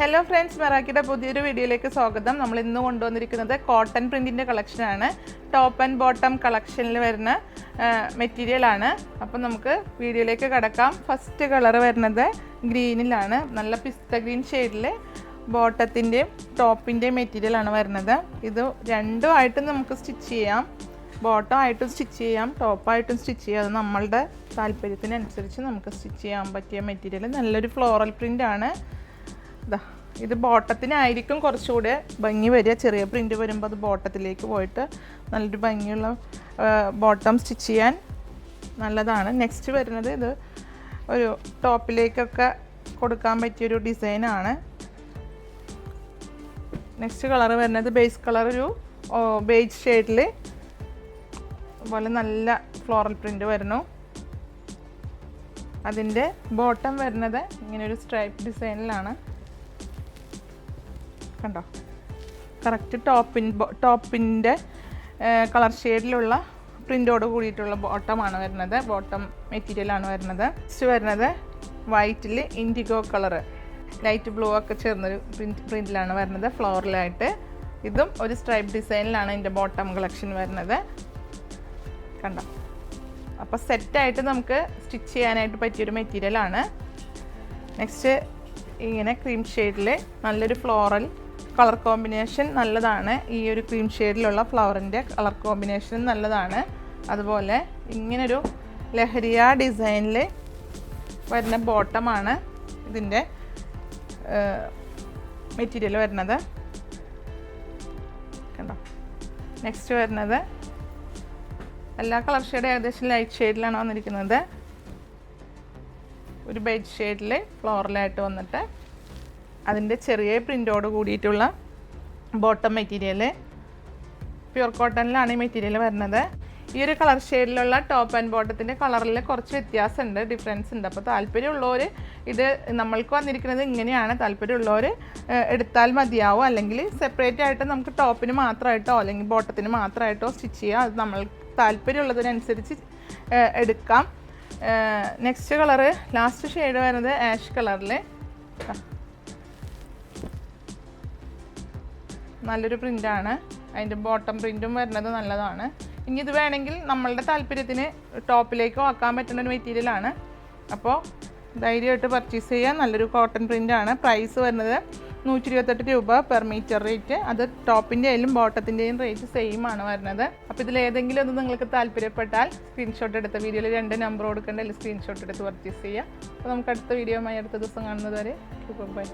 Hello friends, മെറാക്കിയുടെ പുതിയൊരു വീഡിയോയിലേക്ക് സ്വാഗതം. നമ്മൾ ഇന്ന് കൊണ്ടുവന്നിരിക്കുന്നത് കോട്ടൺ പ്രിൻറ്റിൻ്റെ കളക്ഷനാണ്. ടോപ്പ് ആൻഡ് ബോട്ടം കളക്ഷനിൽ വരുന്ന മെറ്റീരിയലാണ്. അപ്പം നമുക്ക് വീഡിയോയിലേക്ക് കടക്കാം. ഫസ്റ്റ് കളർ വരുന്നത് ഗ്രീനിലാണ്. നല്ല പിസ്ത ഗ്രീൻ ഷെയ്ഡിൽ ബോട്ടത്തിൻ്റെയും ടോപ്പിൻ്റെയും മെറ്റീരിയലാണ് വരുന്നത്. ഇത് രണ്ടുമായിട്ടും നമുക്ക് സ്റ്റിച്ച് ചെയ്യാം. ബോട്ടം ആയിട്ടും സ്റ്റിച്ച് ചെയ്യാം, ടോപ്പായിട്ടും സ്റ്റിച്ച് ചെയ്യാം. അത് നമ്മളുടെ താല്പര്യത്തിനനുസരിച്ച് നമുക്ക് സ്റ്റിച്ച് ചെയ്യാൻ പറ്റിയ മെറ്റീരിയൽ. നല്ലൊരു ഫ്ലോറൽ പ്രിൻ്റാണ്. ഇത് ബോട്ടത്തിനായിരിക്കും കുറച്ചുകൂടെ ഭംഗി വരിക. ചെറിയ പ്രിൻ്റ് വരുമ്പോൾ അത് ബോട്ടത്തിലേക്ക് പോയിട്ട് നല്ലൊരു ഭംഗിയുള്ള ബോട്ടം സ്റ്റിച്ച് ചെയ്യാൻ നല്ലതാണ്. നെക്സ്റ്റ് വരുന്നത് ഇത് ഒരു ടോപ്പിലേക്കൊക്കെ കൊടുക്കാൻ പറ്റിയൊരു ഡിസൈനാണ്. നെക്സ്റ്റ് കളർ വരുന്നത് ബേസ് കളർ, ഒരു ബേജ് ഷെയ്ഡിൽ അതുപോലെ നല്ല ഫ്ലോറൽ പ്രിൻ്റ് വരുന്നു. അതിൻ്റെ ബോട്ടം വരുന്നത് ഇങ്ങനെയൊരു സ്ട്രൈപ്പ് ഡിസൈനിലാണ്. കണ്ടോ, കറക്റ്റ് ടോപ്പിൻ്റെ കളർ ഷെയ്ഡിലുള്ള പ്രിൻ്റോട് കൂടിയിട്ടുള്ള ബോട്ടമാണ് വരുന്നത്. ബോട്ടം മെറ്റീരിയലാണ് വരുന്നത്. നെക്സ്റ്റ് വരുന്നത് വൈറ്റിൽ ഇൻഡിഗോ കളറ്, ലൈറ്റ് ബ്ലൂ ഒക്കെ ചേർന്നൊരു പ്രിൻ്റിലാണ് വരുന്നത്, ഫ്ലോറലായിട്ട്. ഇതും ഒരു സ്ട്രൈപ്പ് ഡിസൈനിലാണ് ഇതിൻ്റെ ബോട്ടം കളക്ഷൻ വരുന്നത്. കണ്ടോ, അപ്പോൾ സെറ്റായിട്ട് നമുക്ക് സ്റ്റിച്ച് ചെയ്യാനായിട്ട് പറ്റിയൊരു മെറ്റീരിയലാണ്. നെക്സ്റ്റ് ഇങ്ങനെ ക്രീം ഷെയ്ഡിൽ നല്ലൊരു ഫ്ലോറൽ കളർ കോമ്പിനേഷൻ നല്ലതാണ്. ഈ ഒരു ക്രീം ഷെയ്ഡിലുള്ള ഫ്ലവറിൻ്റെ കളർ കോമ്പിനേഷൻ നല്ലതാണ്. അതുപോലെ ഇങ്ങനൊരു ലഹരിയ ഡിസൈനിൽ വരുന്ന ബോട്ടമാണ് ഇതിൻ്റെ മെറ്റീരിയൽ വരുന്നത്. കണ്ടോ, നെക്സ്റ്റ് വരുന്നത് എല്ലാ കളർ ഷെയ്ഡും ഏകദേശം ലൈറ്റ് ഷെയ്ഡിലാണ് വന്നിരിക്കുന്നത്. ഒരു ബേജ് ഷെയ്ഡിൽ ഫ്ലോറലായിട്ട് വന്നിട്ട് അതിൻ്റെ ചെറിയ പ്രിൻ്റോട് കൂടിയിട്ടുള്ള ബോട്ടം മെറ്റീരിയൽ. പ്യുർ കോട്ടണിലാണ് ഈ മെറ്റീരിയൽ വരുന്നത്. ഈ ഒരു കളർ ഷെയ്ഡിലുള്ള ടോപ്പ് ആൻഡ് ബോട്ടത്തിൻ്റെ കളറിൽ കുറച്ച് വ്യത്യാസമുണ്ട്, ഡിഫറൻസ് ഉണ്ട്. അപ്പോൾ താല്പര്യമുള്ളവർ, ഇത് നമ്മൾക്ക് വന്നിരിക്കുന്നത് ഇങ്ങനെയാണ്, താല്പര്യമുള്ളവർ എടുത്താൽ മതിയാവും. അല്ലെങ്കിൽ സെപ്പറേറ്റ് ആയിട്ട് നമുക്ക് ടോപ്പിന് മാത്രമായിട്ടോ അല്ലെങ്കിൽ ബോട്ടത്തിന് മാത്രമായിട്ടോ സ്റ്റിച്ച് ചെയ്യാം. അത് നമ്മൾ താല്പര്യമുള്ളതിനനുസരിച്ച് എടുക്കാം. നെക്സ്റ്റ് കളറ്, ലാസ്റ്റ് ഷെയ്ഡ് വരുന്നത് ആഷ് കളറിൽ. നല്ലൊരു പ്രിൻ്റാണ്. അതിൻ്റെ ബോട്ടം പ്രിൻറ്റും വരുന്നത് നല്ലതാണ്. ഇനി ഇത് വേണമെങ്കിൽ നമ്മളുടെ താല്പര്യത്തിന് ടോപ്പിലേക്കോ ആക്കാൻ പറ്റുന്ന ഒരു മെറ്റീരിയലാണ്. അപ്പോൾ ധൈര്യമായിട്ട് പർച്ചേസ് ചെയ്യാൻ. നല്ലൊരു കോട്ടൺ പ്രിൻ്റാണ്. പ്രൈസ് വരുന്നത് 128 രൂപ പെർ മീറ്റർ റേറ്റ്. അത് ടോപ്പിൻ്റെയും ബോട്ടത്തിൻ്റെയും റേറ്റ് സെയിം ആണ് വരുന്നത്. അപ്പോൾ ഇതിലേതെങ്കിലും ഒന്ന് നിങ്ങൾക്ക് താല്പര്യപ്പെട്ടാൽ സ്ക്രീൻഷോട്ട് എടുത്ത വീഡിയോയിൽ 2 നമ്പർ കൊടുക്കേണ്ട, അല്ലെങ്കിൽ സ്ക്രീൻഷോട്ട് എടുത്ത് പർച്ചേസ് ചെയ്യുക. അപ്പോൾ നമുക്ക് അടുത്ത വീഡിയോയുമായി അടുത്ത ദിവസം കാണുന്നത് വരെ ബൈ.